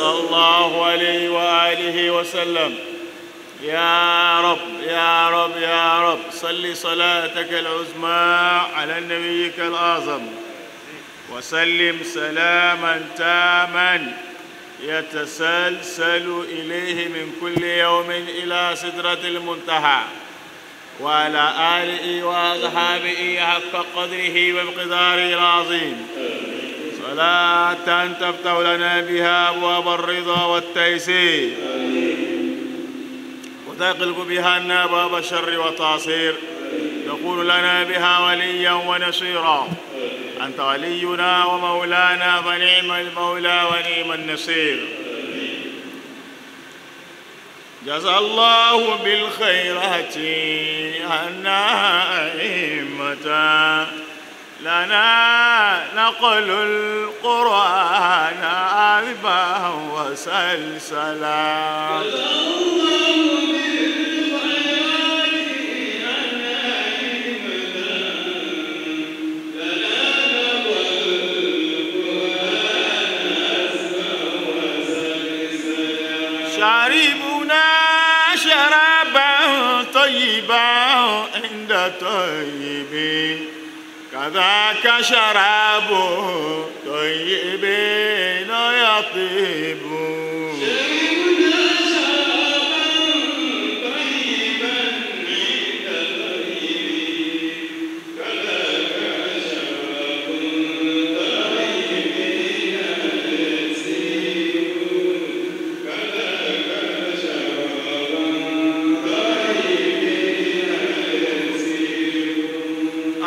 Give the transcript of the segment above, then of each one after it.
صلى الله عليه وآله وسلم. يا رب يا رب يا رب صل صلاتك العظمى على نبيك الأعظم وسلم سلاما تاما يتسلسل إليه من كل يوم إلى سدرة المنتهى وعلى آله وأصحابه حق قدره ومقداره العظيم. صلاة تفتح لنا بها أبواب الرضا والتيسير وتغلق بها لنا باب الشر والتعصير، تكون لنا بها وليا ونصيرا. أنت ولينا ومولانا فنعم المولى ونعم النصير. جزى الله بالخيرات عنا أئمة لنا نقل القرآن عذبا وسلسلا. شاربنا شرابا طيبا عند طيب كذاك شراب طيبين يطيب. شربنا شرابا طيبا عند طيب كذاك شراب طيبين يطيب كذاك شراب طيبين يطيب.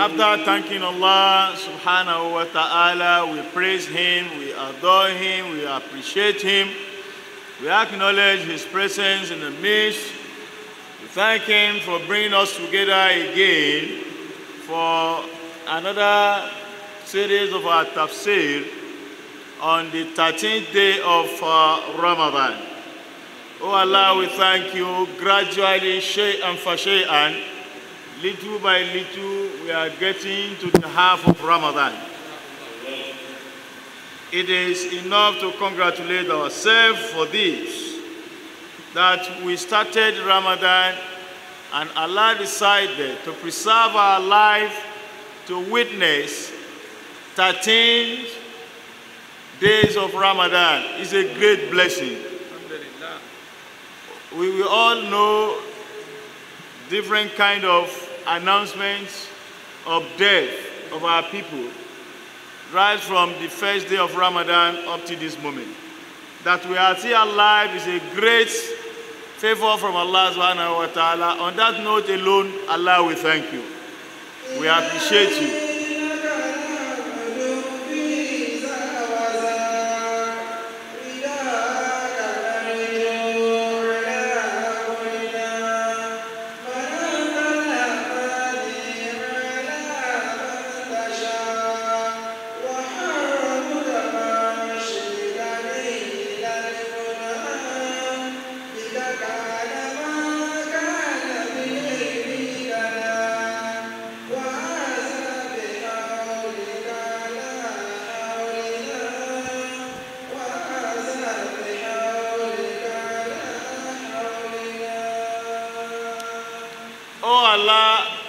After thanking Allah subhanahu wa ta'ala, we praise Him, we adore Him, we appreciate Him, we acknowledge His presence in the midst. We thank Him for bringing us together again for another series of our Tafseer on the 13th day of Ramadan. Oh Allah, we thank you. Gradually, shay'an fa shay'an, little by little, we are getting to the half of Ramadan. It is enough to congratulate ourselves for this, that we started Ramadan and Allah decided to preserve our life to witness 13 days of Ramadan. It's a great blessing. We will all know different kind of announcements of death of our people right from the first day of Ramadan up to this moment. That we are still alive is a great favor from Allah subhanahu wa ta'ala. On that note alone, Allah, we thank you. We appreciate you.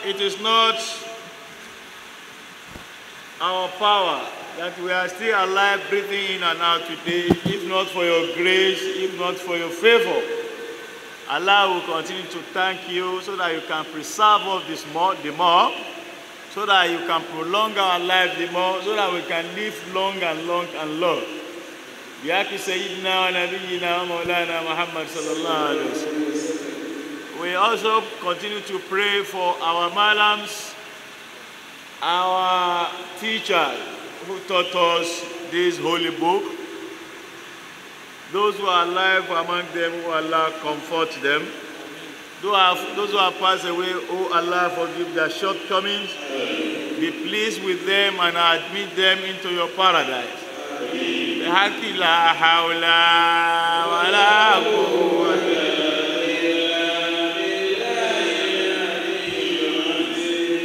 It is not our power that we are still alive, breathing in and out today, if not for your grace, if not for your favor. Allah will continue to thank you so that you can preserve us the more, so that you can prolong our life the more, so that we can live long and long and long. Biyaki Sayyidina wa Nabiyyina wa Maulana Muhammad sallallahu alayhi wa sallam. We also continue to pray for our malams, our teachers who taught us this holy book. Those who are alive among them, who Allah comfort them. Those who have passed away, oh Allah, forgive their shortcomings. Be pleased with them and admit them into your paradise.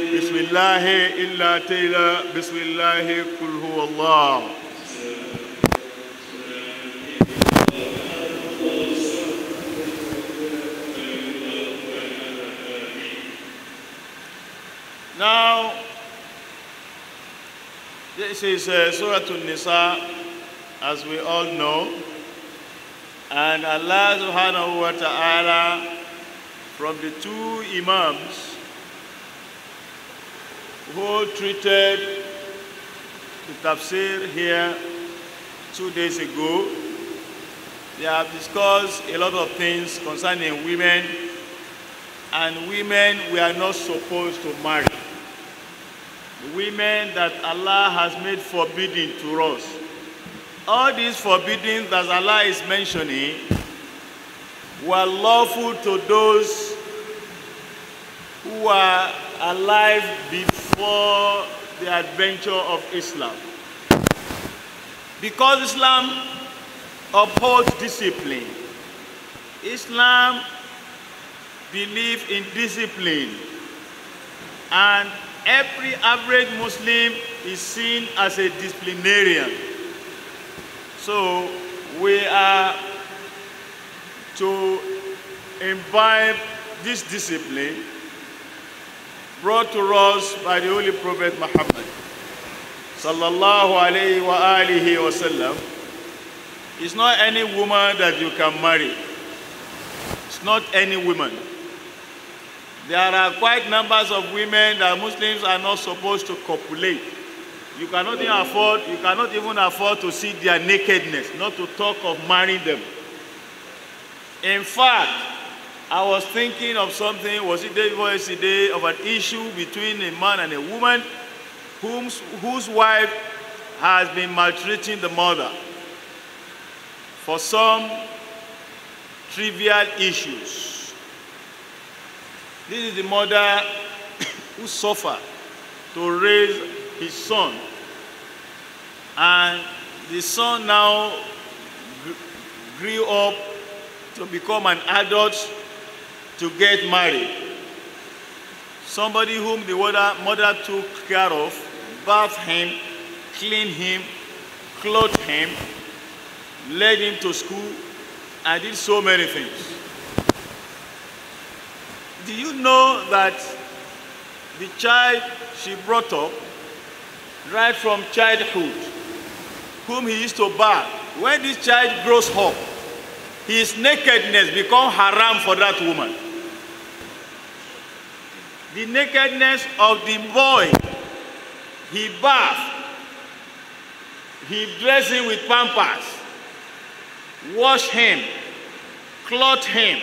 Bismillahi illa tayla, Bismillahi kul huwa Allah. Now, this is Surah An-Nisa, as we all know. And Allah subhanahu wa ta'ala, from the two Imams who treated the Tafseer here 2 days ago, they have discussed a lot of things concerning women, and women we are not supposed to marry. The women that Allah has made forbidden to us. All these forbiddings that Allah is mentioning were lawful to those who are alive before the adventure of Islam. Because Islam upholds discipline. Islam believes in discipline. And every average Muslim is seen as a disciplinarian. So we are to imbibe this discipline brought to us by the Holy Prophet Muhammad sallallahu alayhi wa alihi wa sallam. It's not any woman that you can marry. It's not any woman. There are quite numbers of women that Muslims are not supposed to copulate. You cannot even afford to see their nakedness, not to talk of marrying them. In fact, I was thinking of something, was it yesterday, of an issue between a man and a woman whose wife has been maltreating the mother for some trivial issues. This is the mother who suffered to raise his son. And the son now grew up to become an adult to get married. Somebody whom the mother took care of, bathed him, cleaned him, clothed him, led him to school, and did so many things. Do you know that the child she brought up, right from childhood, whom he used to bath, when this child grows up, his nakedness becomes haram for that woman. The nakedness of the boy, he bathed, he dressed him with pampers, washed him, clothed him,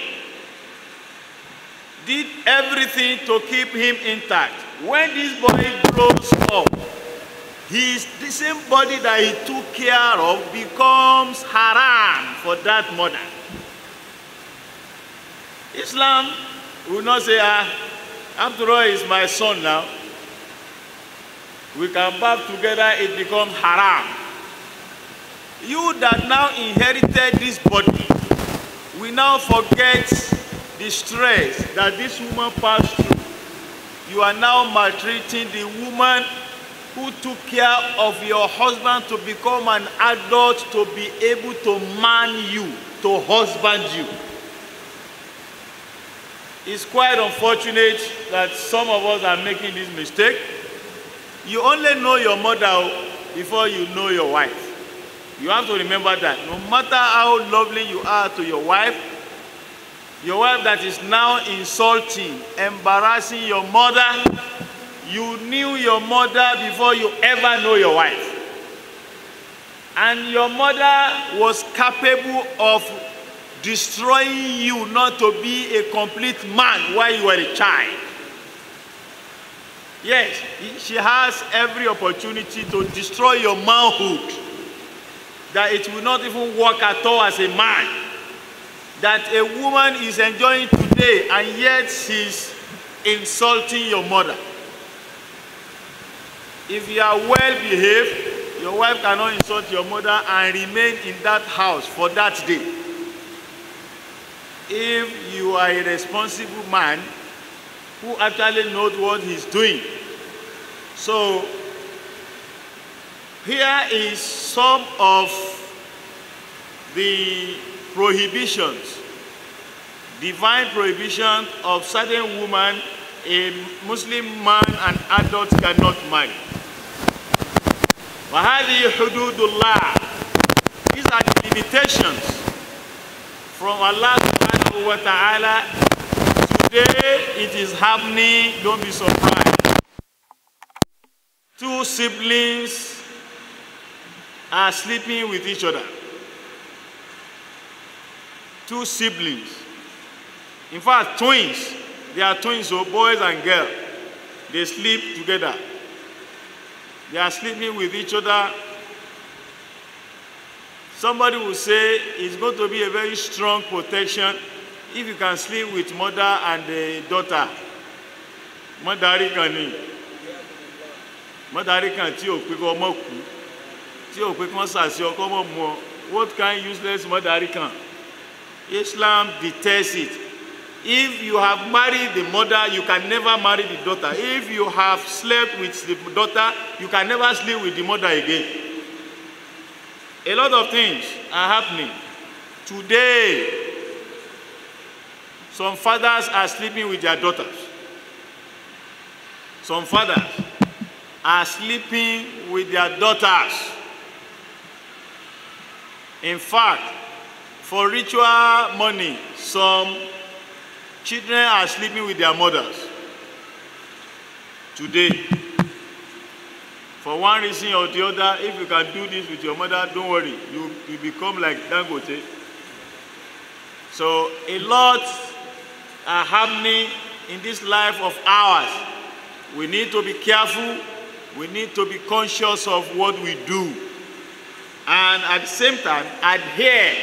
did everything to keep him intact. When this boy grows up, the same body that he took care of becomes haram for that mother. Islam will not say, after all, it's my son now. We can bath together, it becomes haram. You that now inherited this body will now forget the stress that this woman passed through. You are now maltreating the woman who took care of your husband to become an adult, to be able to man you, to husband you. It's quite unfortunate that some of us are making this mistake. You only know your mother before you know your wife. You have to remember that. No matter how lovely you are to your wife that is now insulting, embarrassing your mother, you knew your mother before you ever know your wife. And your mother was capable of destroying you not to be a complete man while you were a child. Yes, she has every opportunity to destroy your manhood, that it will not even work at all as a man. That a woman is enjoying today and yet she's insulting your mother. If you are well behaved, your wife cannot insult your mother and remain in that house for that day. If you are a responsible man who actually knows what he's doing. So, here is some of the prohibitions, divine prohibition of certain women a Muslim man and adult cannot marry. وَهَذِهِ حُدُودُ اللَّهِ. These are the limitations from Allah subhanahu wa ta'ala. Today it is happening, don't be surprised. Two siblings are sleeping with each other. Two siblings. In fact, twins. They are twins, so boys and girls. They sleep together. They are sleeping with each other. Somebody will say it's going to be a very strong protection if you can sleep with mother and the daughter. Mother can what kind of useless mother can? Islam detests it. If you have married the mother, you can never marry the daughter. If you have slept with the daughter, you can never sleep with the mother again. A lot of things are happening. Today, some fathers are sleeping with their daughters. Some fathers are sleeping with their daughters. In fact, for ritual money, some children are sleeping with their mothers. Today, for one reason or the other, if you can do this with your mother, don't worry, you become like Dangote. So a lot are happening in this life of ours. We need to be careful. We need to be conscious of what we do. And at the same time, adhere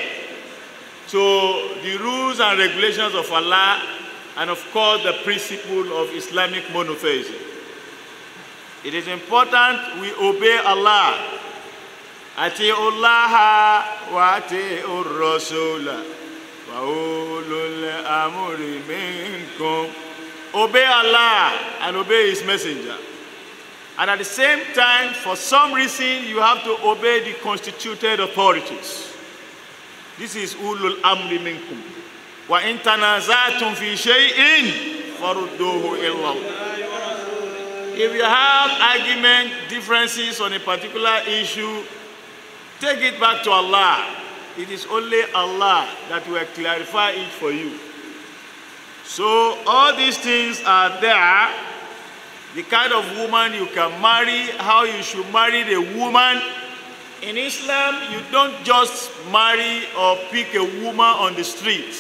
to the rules and regulations of Allah and of course the principle of Islamic monotheism. It is important we obey Allah. Ati'ullaha wa ati'ur rasula wa ulul amri minkum. Obey Allah and obey His messenger. And at the same time, for some reason, you have to obey the constituted authorities. This is ulul amri minkum. Wa in tanazatum fi shay'in farudduhu illa Allah. If you have argument, differences on a particular issue, take it back to Allah. It is only Allah that will clarify it for you. So all these things are there. The kind of woman you can marry, how you should marry the woman. In Islam, you don't just marry or pick a woman on the street.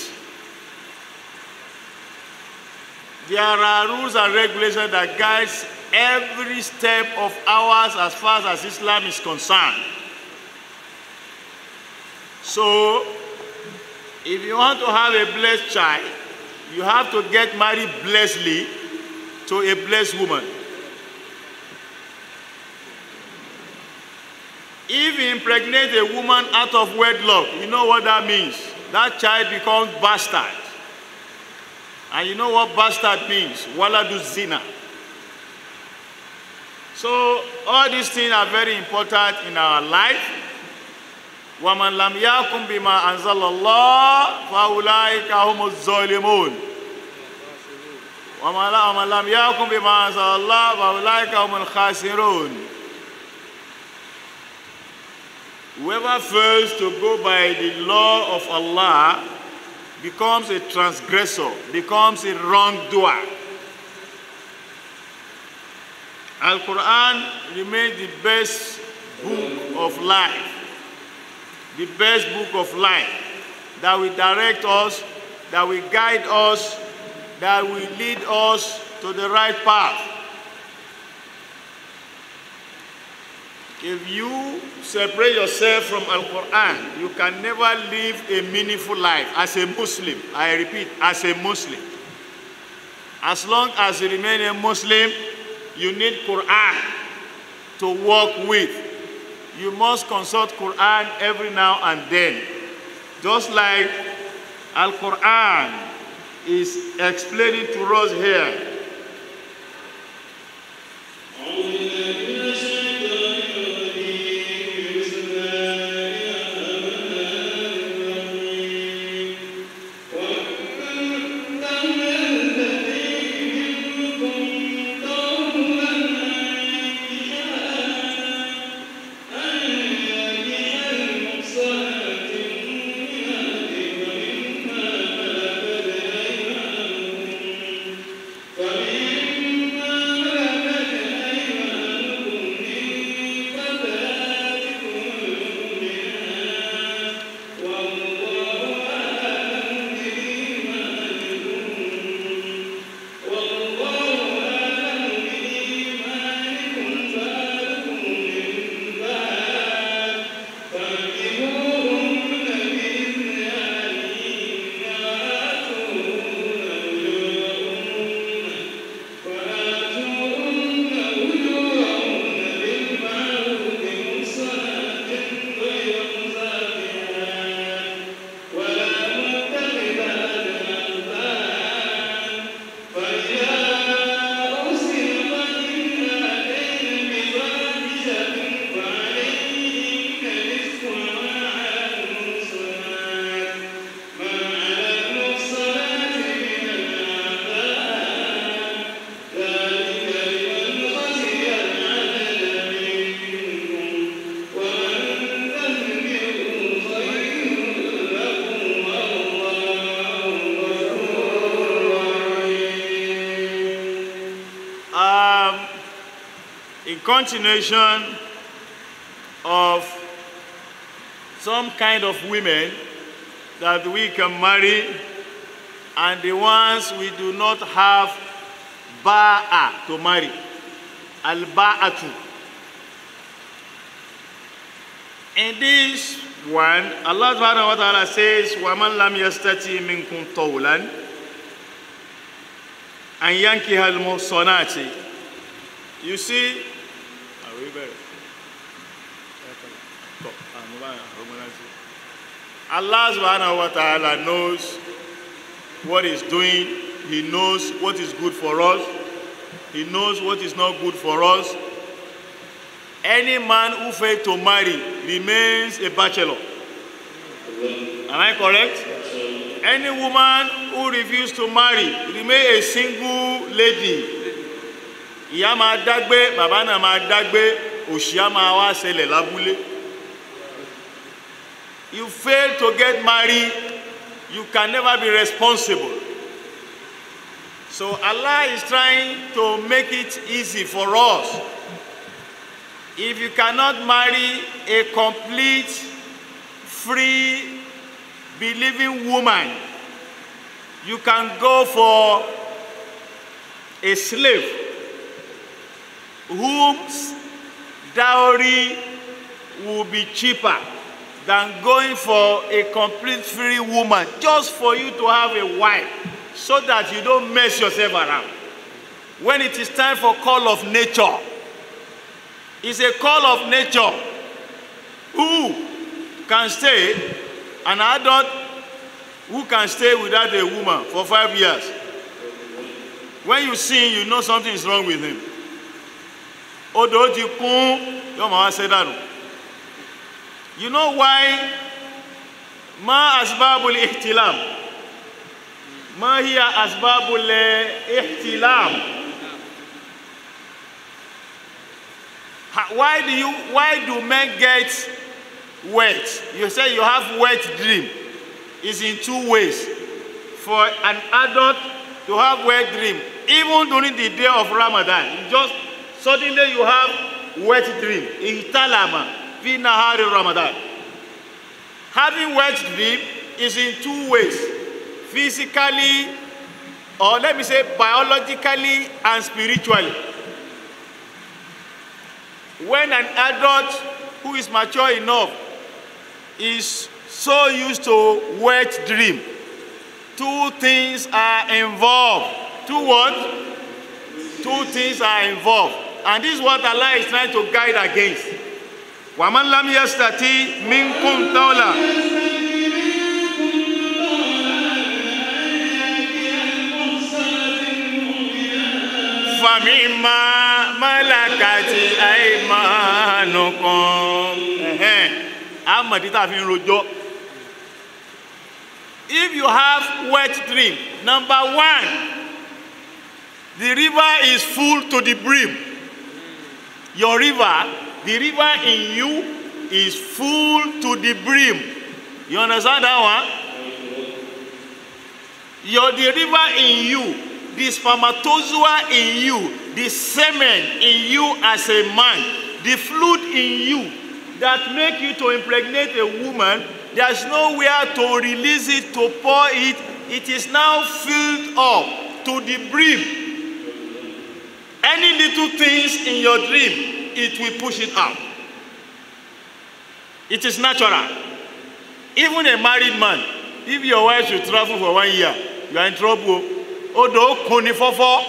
There are rules and regulations that guides every step of ours as far as Islam is concerned. So, if you want to have a blessed child, you have to get married blessedly to a blessed woman. If you impregnate a woman out of wedlock, you know what that means. That child becomes bastard. And you know what bastard means? Waladu zina. So all these things are very important in our life. وَمَنْ لَمْ يَكُمْ بِمَا أَنزَلَ اللَّهُ فَأُولَٰئِكَ هُمُ الظَّالِمُونَ وَمَنْ لَمْ يَكُمْ بِمَا أَنزَلَ اللَّهُ فَأُولَٰئِكَ هُمُ الْخَاسِرُونَ. Whoever fails to go by the law of Allah becomes a transgressor, becomes a wrongdoer. Al-Quran remains the best book of life, the best book of life that will direct us, that will guide us, that will lead us to the right path. If you separate yourself from Al-Quran, you can never live a meaningful life as a Muslim. I repeat, as a Muslim. As long as you remain a Muslim, you need Quran to work with. You must consult Quran every now and then. Just like Al-Quran is explaining to us here. in continuation of some kind of women that we can marry and the ones we do not have ba'a to marry. Al-ba'atu. In this one, Allah subhanahu wa ta'ala says, وَمَنْ لَمْ يَسْتَتِي مِنْكُمْ طَوْلًا أَنْ يَنْكِهَا الْمُحْصَنَاتِ. You see, Allah subhanahu wa ta'ala knows what he's doing. He knows what is good for us. He knows what is not good for us. Any man who fails to marry remains a bachelor. Am I correct? Any woman who refuses to marry remains a single lady. Ìyá máa dágbé, bàbá náà máa dágbé, òṣì á máa wá ṣẹlẹ̀ lábúlé. You fail to get married, you can never be responsible. So Allah is trying to make it easy for us. If you cannot marry a complete, free, believing woman, you can go for a slave whose dowry will be cheaper than going for a complete free woman just for you to have a wife so that you don't mess yourself around. When it is time for call of nature, it's a call of nature. Who can stay, an adult who can stay without a woman for 5 years? When you see him, you know something is wrong with him. You know why? Ma asbabul ihtilam. Ma hiya asbabul ihtilam. Why do men get wet? You say you have wet dream. It's in two ways. For an adult to have wet dream, even during the day of Ramadan, suddenly you have wet dream. Ihtalama fi nahari Ramadan. Having wet dream is in two ways. Physically, or let me say biologically and spiritually. When an adult who is mature enough is so used to wet dream, two things are involved. Two what? Two things are involved. And this is what Allah is trying to guide against. وَمَنْ لَمْ يَسْتَطِعْ مِنْكُمْ طَوْلًا فَمِمَّا مَلَكَتْ أَيْمَانُكُمْ. If you have wet dream, number one, the river is full to the brim. Your river, the river in you is full to the brim. You understand that one? The river in you, the spermatozoa in you, the semen in you as a man, the fluid in you that make you to impregnate a woman, there's nowhere to release it, to pour it. It is now filled up to the brim. Any little things in your dream, it will push it out. It is natural. Even a married man, if your wife should travel for 1 year, you are in trouble. Odo koni fofo.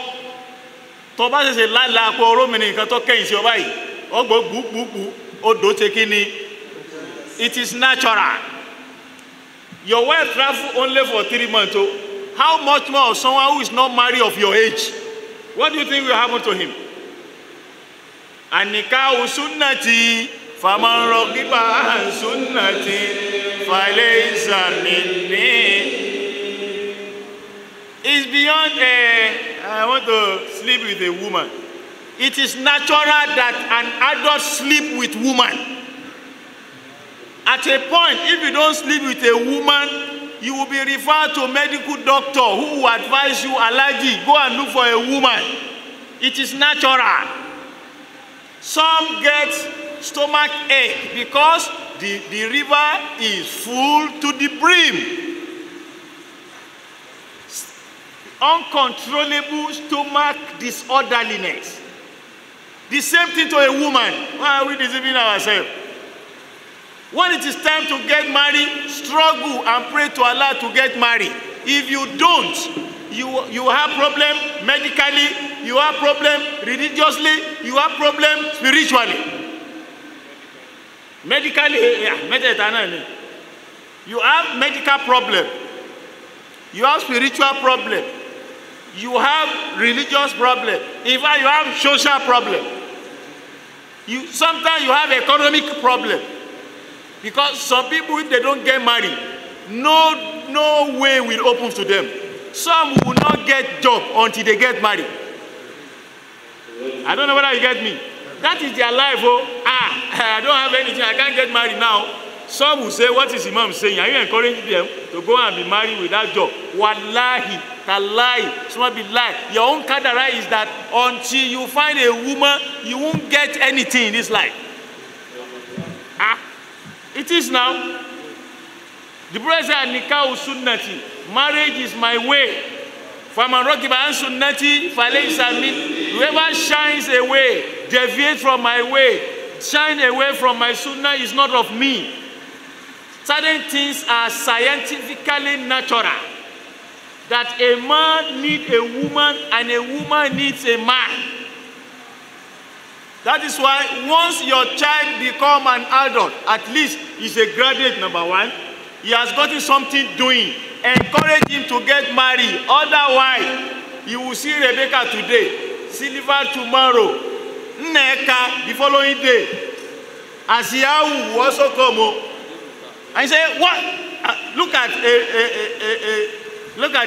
To ba se la la ko oro mi nkan to keyin si o bayi. Ogbo gbugbugbu odo te kini. It is natural. Your wife travel only for 3 months. How much more of someone who is not married of your age? What do you think will happen to him? Anika sunnati faman raqiba an sunnati falaysa minni. It's beyond I want to sleep with a woman. It is natural that an adult sleep with woman. At a point, if you don't sleep with a woman, you will be referred to a medical doctor who will advise you allergy. Go and look for a woman. It is natural. Some get stomach ache because the river is full to the brim. Uncontrollable stomach disorderliness. The same thing to a woman. Why are we deceiving ourselves? When it is time to get married, struggle and pray to Allah to get married. If you don't, you have problem medically, you have problem religiously, you have problem spiritually. Medically, you have medical problem, you have spiritual problem, you have religious problem, in fact you have social problem. Sometimes you have economic problem. Because some people, if they don't get married, no way will open to them. Some will not get job until they get married. I don't know whether you get me. That is their life. Oh, I don't have anything. I can't get married now. Some will say, what is Imam saying? Are you encouraging them to go and be married without job? Wallahi, tallahi, somebody be lie. Your own kadara is that until you find a woman, you won't get anything in this life. It is now. The Prophet said, Nikah sunnati. Marriage is my way. Faman ragiba an sunnati falaysa min. Whoever shines away, deviates from my way, shine away from my sunnah is not of me. Certain things are scientifically natural. That a man needs a woman and a woman needs a man. That is why once your child become an adult, at least he's a graduate, number one, he has gotten something doing. Encourage him to get married. Otherwise, you will see Rebecca today, Silver tomorrow, Nneka the following day. Asiyahu will also come. And say, what? Look at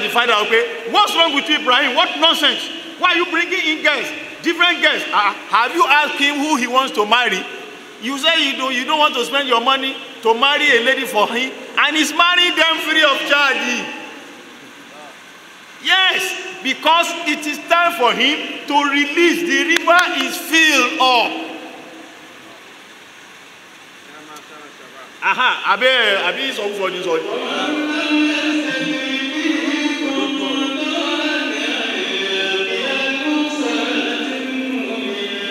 the father, okay? What's wrong with you, Ibrahim? What nonsense? Why are you bringing in girls? Different girls. Have you asked him who he wants to marry? You say you don't want to spend your money to marry a lady for him, and he's marrying them free of charge. Yes, because it is time for him to release. The river is filled up. Abi so for this one.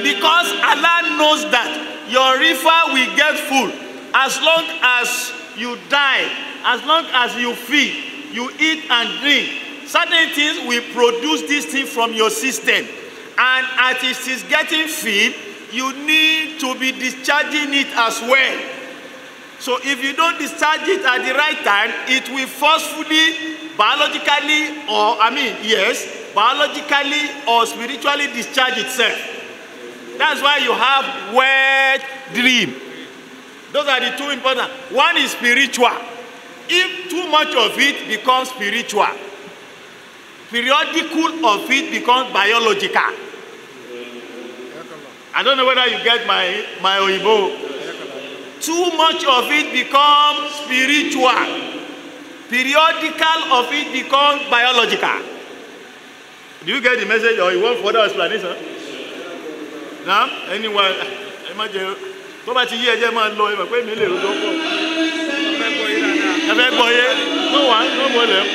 Because Allah knows that your river will get full as long as you die, as long as you feed, you eat and drink. Certain things will produce this thing from your system, and as it is getting filled, you need to be discharging it as well. So if you don't discharge it at the right time, it will forcefully, biologically or spiritually discharge itself. That's why you have wet dream. Those are the two important. One is spiritual. If too much of it becomes spiritual, periodical of it becomes biological. I don't know whether you get my oibo. Too much of it becomes spiritual. Periodical of it becomes biological. Do you get the message, or you want further explanation? Now, anyone, imagine, tó bá ti yí ẹjẹ́ máa lọ ẹ̀mọ̀ pé mi lè rojọ́ pọ̀. Ẹ̀fẹ́ gbọ́ yé, no one, no problem.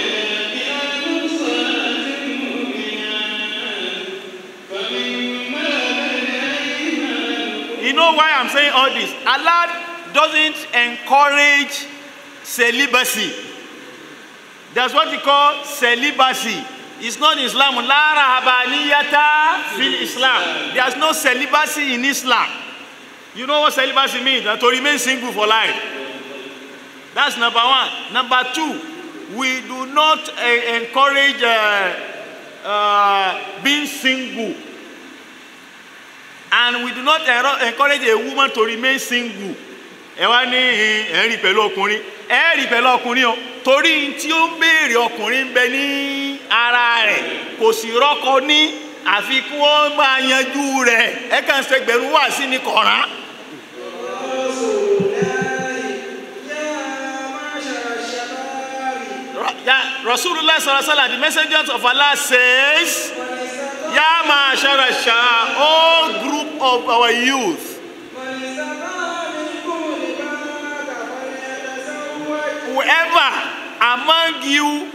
You know why I'm saying all this? Allah doesn't encourage celibacy. That's what he calls celibacy. It's not Islam. La rahabaniyata fil Islam. There's no celibacy in Islam. You know what celibacy means? To remain single for life. That's number one. Number two, we do not encourage being single. And we do not encourage a woman to remain single. Torí tí ó ń béèrè ọkùnrin bẹ ní ara rẹ̀ kò sì rọ́kọ ní àfikún ó máa yanjú rẹ̀ ẹ kàn ṣe gbẹ̀rún wà sí ní kọ̀ọ̀rán. Rasulullah sallallahu alaihi wasallam, the messenger of Allah says, Ya ma'ashara shabab, all group of our youth. Whoever among you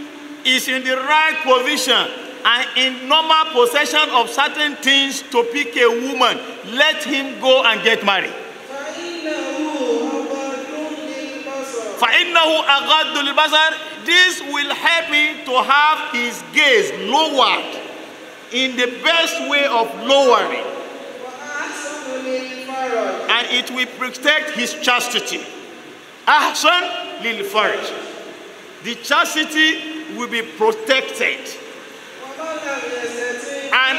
is in the right position and in normal possession of certain things to pick a woman, let him go and get married. فَإِنَّهُ أَغَضُّ لِلْبَصَرِ. This will help him to have his gaze lowered in the best way of lowering. And it will protect his chastity. Ahsan lil farj. The chastity will be protected. And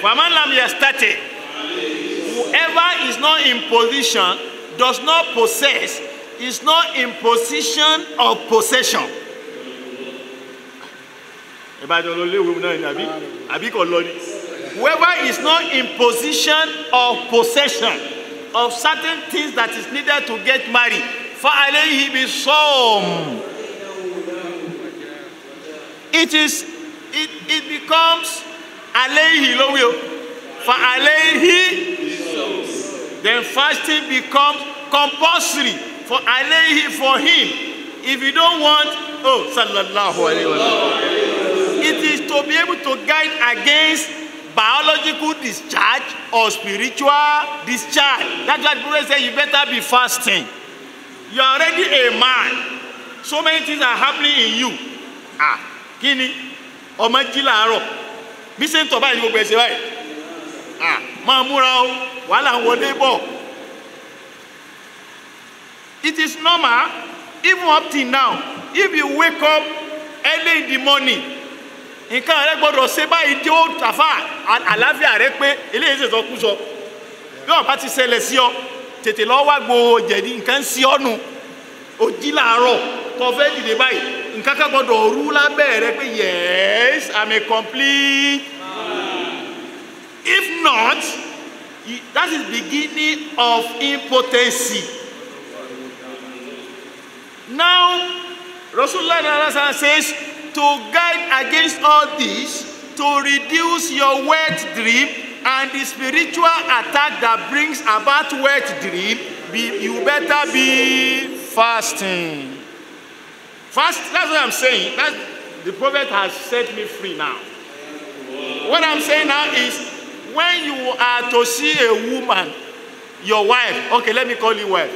وَمَنْ لَمْ يَسْتَطِعْ. Whoever is not in position, does not possess, is not in position of possession. Whoever is not in position of possession of certain things that is needed to get married, فَعَلَيْهِ بِالصَّوْمِ. It becomes alayhi lowyo. فَعَلَيْهِ. Then fasting becomes compulsory for alayhi, for him. If you don't want, sallallahu alayhi wa sallam. It is to be able to guide against biological discharge or spiritual discharge. That's why the Prophet said you better be fasting. You are already a man. So many things are happening in you. Kini, omajila aro. Bisen to ba ni gbogbo ese báyìí. Ma múra o, wàhálà wọlé bọ̀. It is normal, even up till now, if you wake up early in the morning, nǹkan rẹ gbọ́dọ̀ ṣe báyìí tí ó tàfà àlàáfíà rẹ pé eléyìí ṣe sọ kú sọ. Bí ọ̀pá ti ṣẹlẹ̀ sí ọ, tètè lọ wá gbo jẹ̀dí nǹkan sí ọ́nù. Ó jí láàárọ̀ tó fẹ́ dìde báyìí, nǹkan kan gbọ́dọ̀ rú lábẹ́ rẹ pé yes, I'm a complete. If not, that is beginning of impotency. Now, Rasulullah says to guide against all this, to reduce your wet dream and the spiritual attack that brings about wet dream, you better be fasting. Fast, that's what I'm saying. The Prophet has set me free now. What I'm saying now is, when you are to see a woman, your wife, okay, let me call you wife.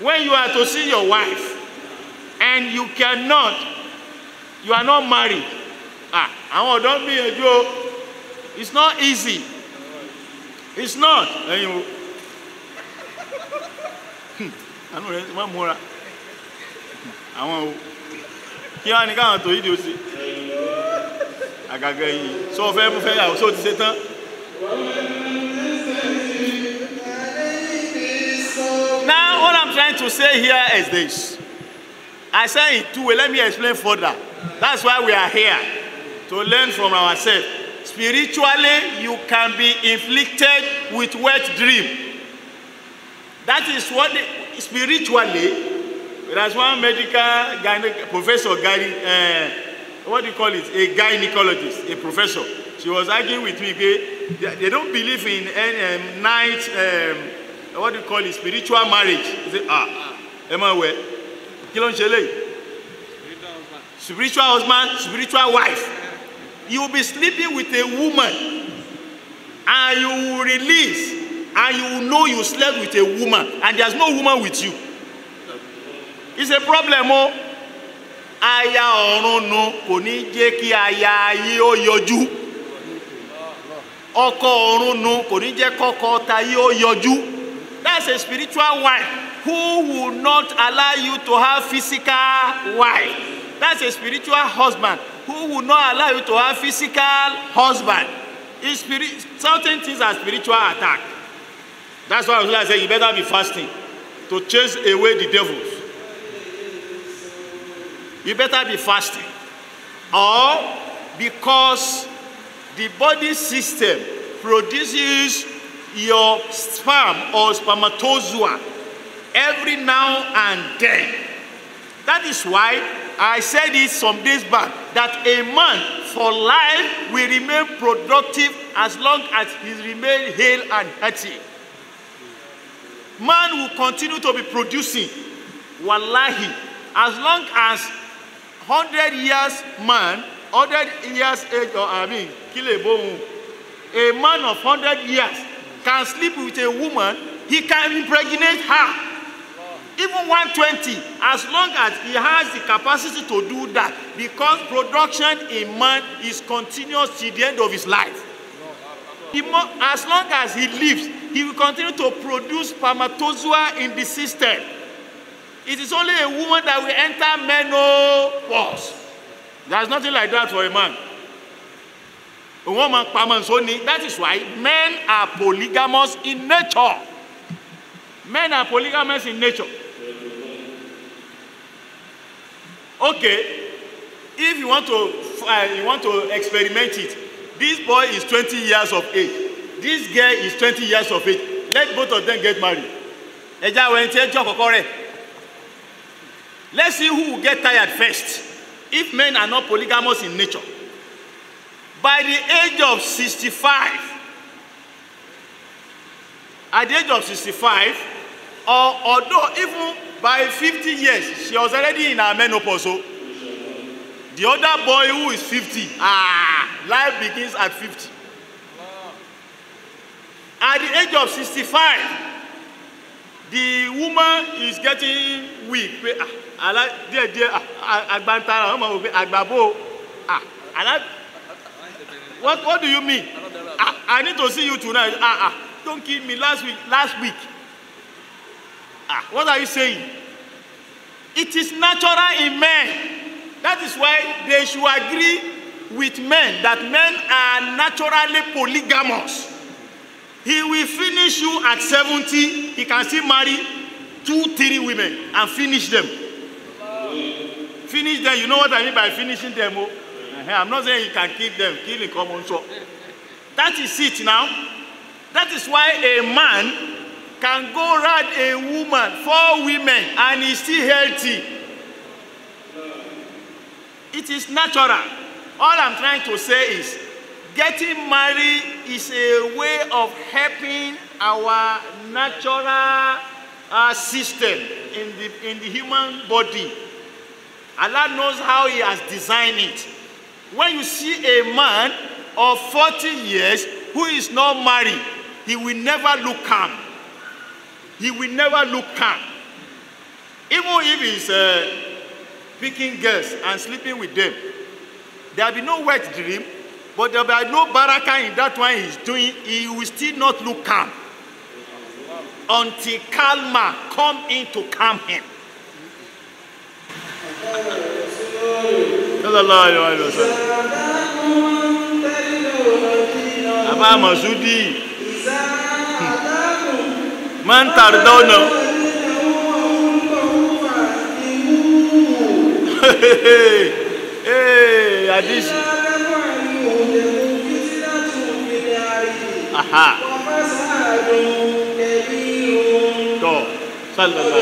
When you are to see your wife, and you are not married, don't be a joke. It's not easy. It's not. One more. I want to eat you. I got so fair, so Satan. Now, what I'm trying to say here is this. I say it too. Let me explain further. That's why we are here, to learn from ourselves. Spiritually, you can be inflicted with wet dream. That is what spiritually. There's one medical professor, what do you call it? A gynecologist, a professor. She was arguing with me. They don't believe in night. What do you call it? Spiritual marriage. He said, am I aware? Spiritual husband, spiritual wife. You will be sleeping with a woman, and you will release, and you will know you slept with a woman, and there's no woman with you. It's a problem. Aya ọ̀run no kò ní jẹ́ kí aya ayé ó yọjú. Ọkọ ọ̀run no kò ní jẹ́ kọ́kọ́ tayé ó yọjú. That's a spiritual wife who will not allow you to have physical wife. That's a spiritual husband who will not allow you to have physical husband. Certain things are spiritual attack. That's why I say you better be fasting to chase away the devils. You better be fasting. Or because the body system produces your sperm or spermatozoa every now and then. That is why I said it some days back, that a man for life will remain productive as long as he remains hale and healthy. Man will continue to be producing, wallahi, as long as 100 years man, 100 years age, or a man of 100 years can sleep with a woman, he can impregnate her. Even 120, as long as he has the capacity to do that, because production in man is continuous till the end of his life. As long as he lives, he will continue to produce spermatozoa in the system. It is only a woman that will enter menopause. There's nothing like that for a man. A woman, that is why men are polygamous in nature. Men are polygamous in nature. Okay, if you want to experiment it, this boy is 20 years of age. This girl is 20 years of age. Let both of them get married. Let's see who will get tired first. If men are not polygamous in nature, by the age of 65, at the age of 65, or although even by 50 years, she was already in her menopause. So the other boy who is 50, life begins at 50. At the age of 65, the woman is getting weak. What do you mean? I need to see you tonight. Don't kill me. Last week. What are you saying? It is natural in men. That is why they should agree with men that men are naturally polygamous. He will finish you at 70. He can still marry 2-3 women and finish them. Finish them. You know what I mean by finishing them? I'm not saying he can kill them. Kill in common so. That is it now. That is why a man can go around a woman, 4 women, and he's still healthy. It is natural. All I'm trying to say is, getting married is a way of helping our natural system in the human body. Allah knows how He has designed it. When you see a man of 40 years who is not married, he will never look calm. He will never look calm. Even if he's picking girls and sleeping with them, there will be no wet dream, but there will be no barakah in that one he's doing. He will still not look calm until calmer come in to calm him. Aba Masudi man tardona hey hadith aha to sallallahu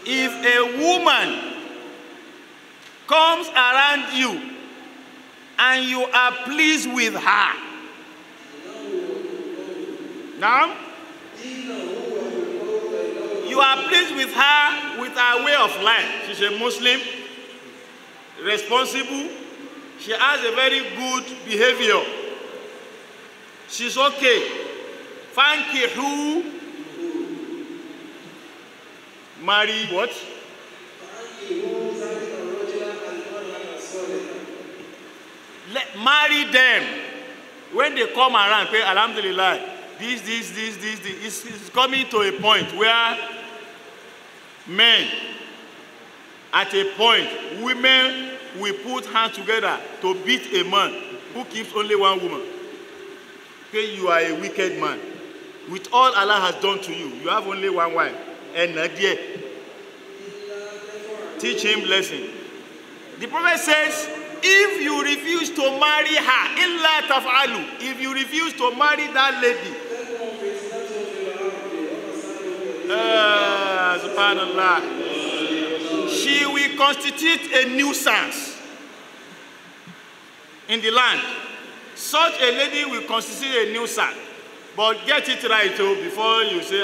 If a woman comes around you and you are pleased with her, now you are pleased with her way of life. She's a Muslim, responsible, she has a very good behavior, she's okay. Fankihu, marry what? Marry them. When they come around, pay alhamdulillah, this. It's coming to a point where men, at a point, women will put hands together to beat a man who keeps only one woman. Okay, you are a wicked man. With all Allah has done to you, you have only one wife. And Nadia, teach him lesson. The Prophet says, if you refuse to marry her, illa taf'alu, if you refuse to marry that lady, subhanallah, she will constitute a nuisance in the land. Such a lady will constitute a nuisance. But get it right before you say,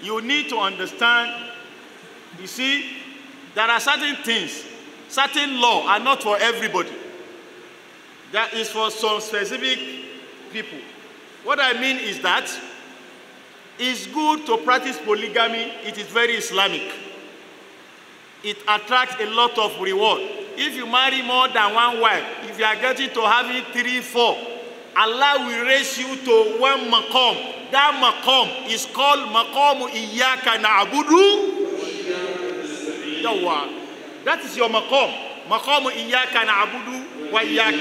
you need to understand, you see, there are certain things, certain law are not for everybody. That is for some specific people. What I mean is that it's good to practice polygamy. It is very Islamic. It attracts a lot of reward. If you marry more than one wife, if you are getting to having 3, 4, Allah will raise you to one maqam. That maqam is called maqamu iyyaka na'budu. That is your maqam. Maqamu iyyaka na'budu wa iyyaka.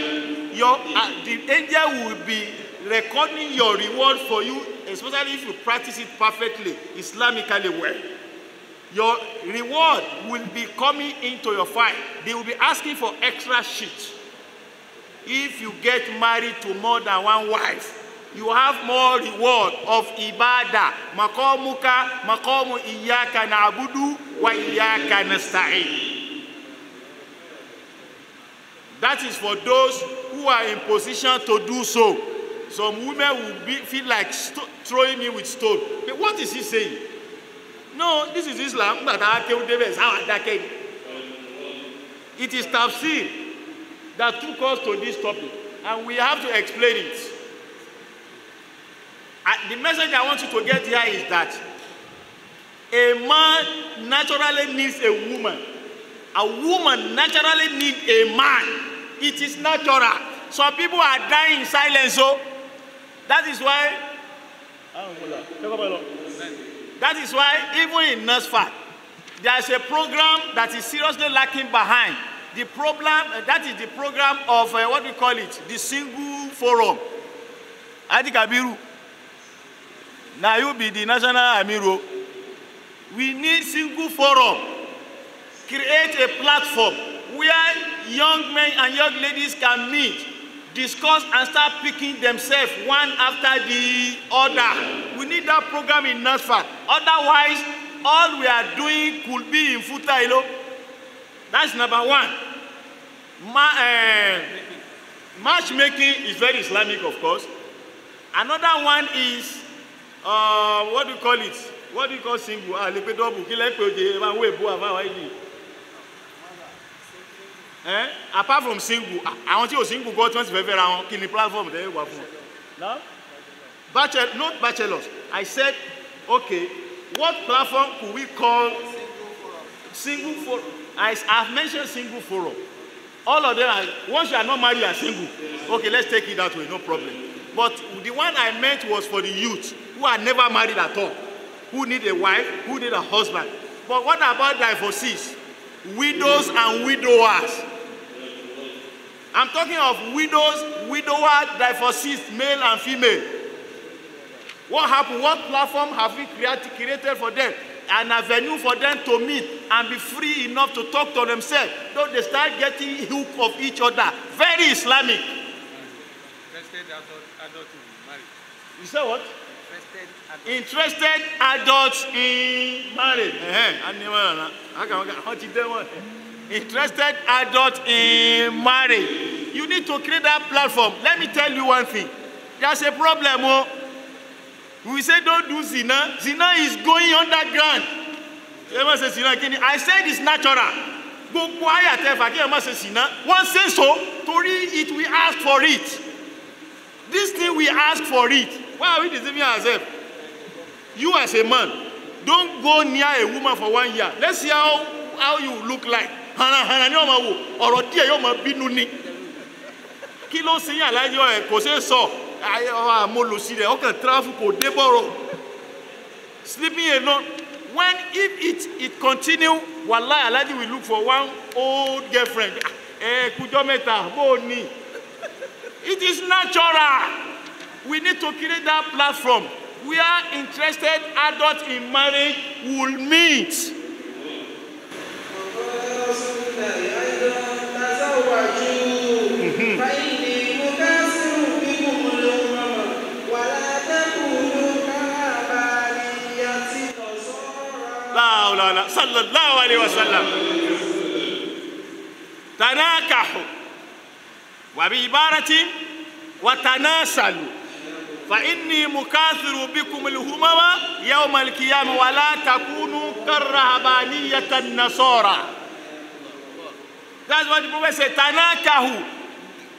The angel will be recording your reward for you, especially if you practice it perfectly, Islamically well. Your reward will be coming into your file. They will be asking for extra sheets. If you get married to more than one wife, you have more reward of ibadah. Maqamuka, maqamu iyyaka na'budu wa iyyaka nasta'in. That is for those who are in position to do so. Some women will feel like throwing me with stone. But what is he saying? No, this is Islam. It is Tafseer that took us to this topic, and we have to explain it. The message I want you to get here is that a man naturally needs a woman. A woman naturally needs a man. It is natural. Some people are dying in silence, so that is why even in Nasfat, there is a program that is seriously lacking behind. The program, that is the program of, what we call it, the single forum. Adi Kabiru. Now you be the national Amiru. We need single forum. Create a platform where young men and young ladies can meet, discuss and start picking themselves one after the other. We need that program in Nasfat. Otherwise, all we are doing could be in Futa. That's number one. Matchmaking is very Islamic, of course. Another one is, what do you call it? What do you call single? Apart from single, I want you to single go 25 around the platform. No? Not bachelors. I said, okay, what platform could we call single forum? I've mentioned single forum. All of them are, once you are not married, you are single. Okay, let's take it that way, no problem. But the one I meant was for the youth who are never married at all, who need a wife, who need a husband. But what about divorcees? Widows and widowers. I'm talking of widows, widowers, divorcees, male and female. What happened? What platform have we created for them? An avenue for them to meet and be free enough to talk to themselves. Don't they start getting hook of each other? Very Islamic. Interested adult in marriage. You say what? Interested adults in marriage. Interested adults in marriage. You need to create that platform. Let me tell you one thing. There's a problem. We say don't do zina. Zina is going underground. I said it's natural. Go quiet. One says so. To read it, we ask for it. This thing we ask for it. Why are we deceiving ourselves? You as a man, don't go near a woman for 1 year. Let's see how you look like. Kilo senya alajo e ko se so mo lo si re o kan travel ko deboro sleeping alone. When if it continue, wallahi alaji will look for one old girlfriend. Kujo meta bo ni. It is natural. We need to create that platform where interested adults in marriage will meet. sallallahu alayhi wa sallam. Tanakahu wa bi ibaratin wa tanasalu fa inni mukathiru bikum al-humama yawm al-qiyamah wa la takunu karrahabaniyatan nasara. That's what the Prophet said. Tanakahu.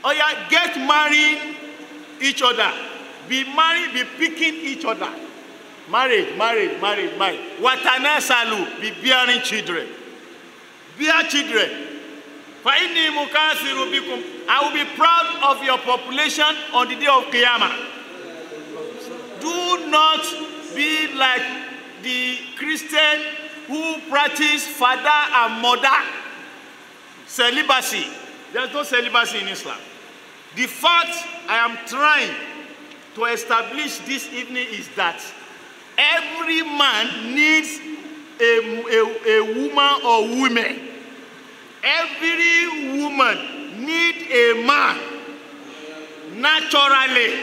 Oh yeah, get married each other. Be married, be picking each other. Married. Watanasalu, be bearing children. Bear children. For inni mukathiru bikum. I will be proud of your population on the day of Qiyamah. Do not be like the Christian who practice father and mother celibacy. There's no celibacy in Islam. The fact I am trying to establish this evening is that every man needs a woman or women. Every woman needs a man naturally.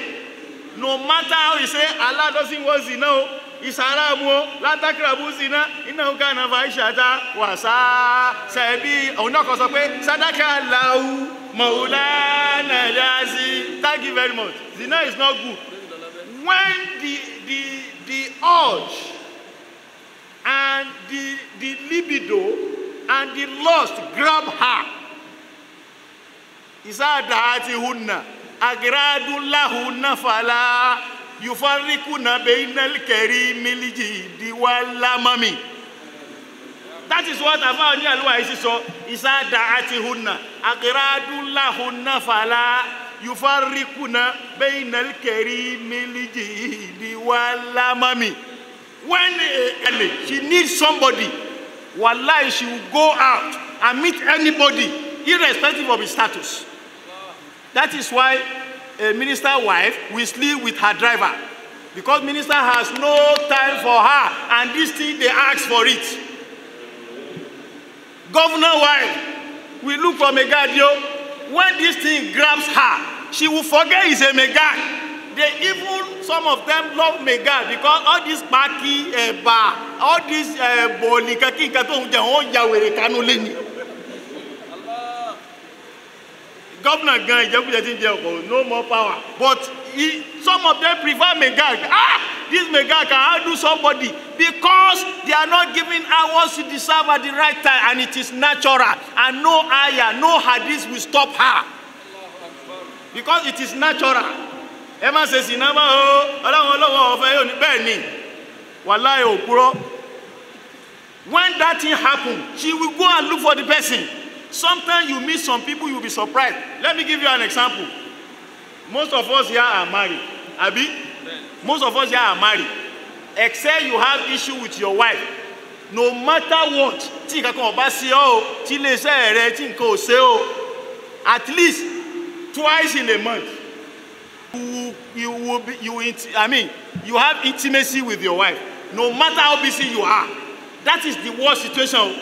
No matter how you say Allah doesn't want zina, it's haram. La takrabu zina, innahu kana fahishatan wa sa'a sabila. Ona ko sọ pé sadaka Allahu Maulana Yazi. Thank you very much. Zina is not good. When the urge and the libido and the lust grab her, Isadahunna agradulahunna fala yufarrikuna bainal karimil jidi wal lamami. That is what Afa Oni Aluwa is so. Isadahunna agradulahunna fala yufarrikuna bainal karimil jidi wal lamami. When she needs somebody, wallahi, she will go out and meet anybody, irrespective of his status. That is why a minister wife will sleep with her driver, because minister has no time for her, and this thing they ask for it. Governor wife will look for Megadio. When this thing grabs her, she will forget he's a Megad. They even, some of them love Megad because all this baki bar, all this bolikaki katon jawere kanuleni. Governor Gan, no more power. But some of them prefer Megad. This Megad can outdo somebody because they are not giving hours to deserve at the right time, and it is natural. And no ayah, no hadith will stop her. Because it is natural. Emma says, when that thing happens, she will go and look for the person. Sometimes you meet some people, you'll be surprised. Let me give you an example. Most of us here are married. Abi? Most of us here are married. Except you have issue with your wife. No matter what, at least twice in a month, you have intimacy with your wife. No matter how busy you are. That is the worst situation.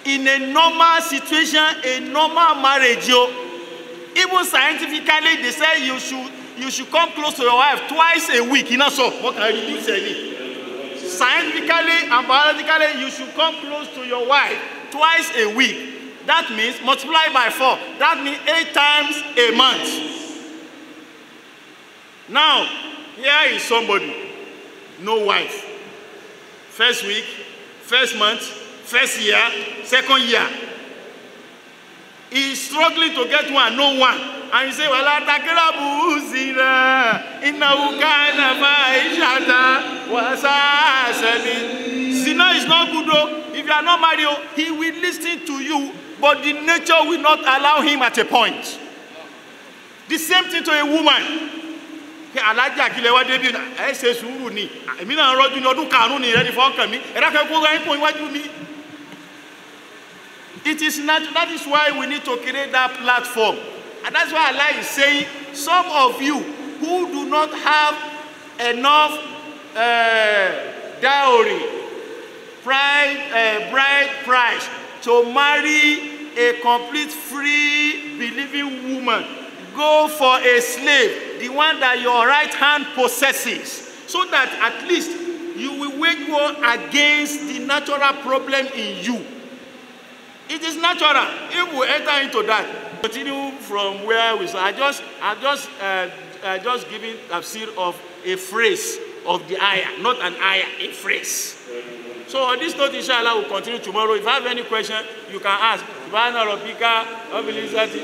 In a normal situation, a normal marriage, even scientifically, they say you should come close to your wife twice a week. You know, so what can I reduce it? Scientifically and biologically, you should come close to your wife twice a week. That means multiply by 4. That means 8 times a month. Now, here is somebody, no wife. First week, first month, first year, second year. He is struggling to get one, no one. And he say, "Wala takrabu zina, innahu kana fahishatan wa sa'a sabila." Zina is not good though. If you are not married, he will listen to you, but the nature will not allow him at a point. The same thing to a woman. Alaja kilewa debi na ese suru ni. Èmi na roju ni ọdún karùn ni ready for kan mi. Era kan ko ran ko iwájú mi. It is not. That is why we need to create that platform. And that's why Allah is saying, some of you who do not have enough dowry, bride price to marry a complete free believing woman, go for a slave, the one that your right hand possesses, so that at least you will wage war against the natural problem in you. It is natural. If we enter into that, continue from where we saw. I just giving tafsir of a phrase of the ayah, not an ayah, a phrase. So on this note, inshallah, we'll continue tomorrow. If you have any question, you can ask. Subhana rabbika rabbil izzati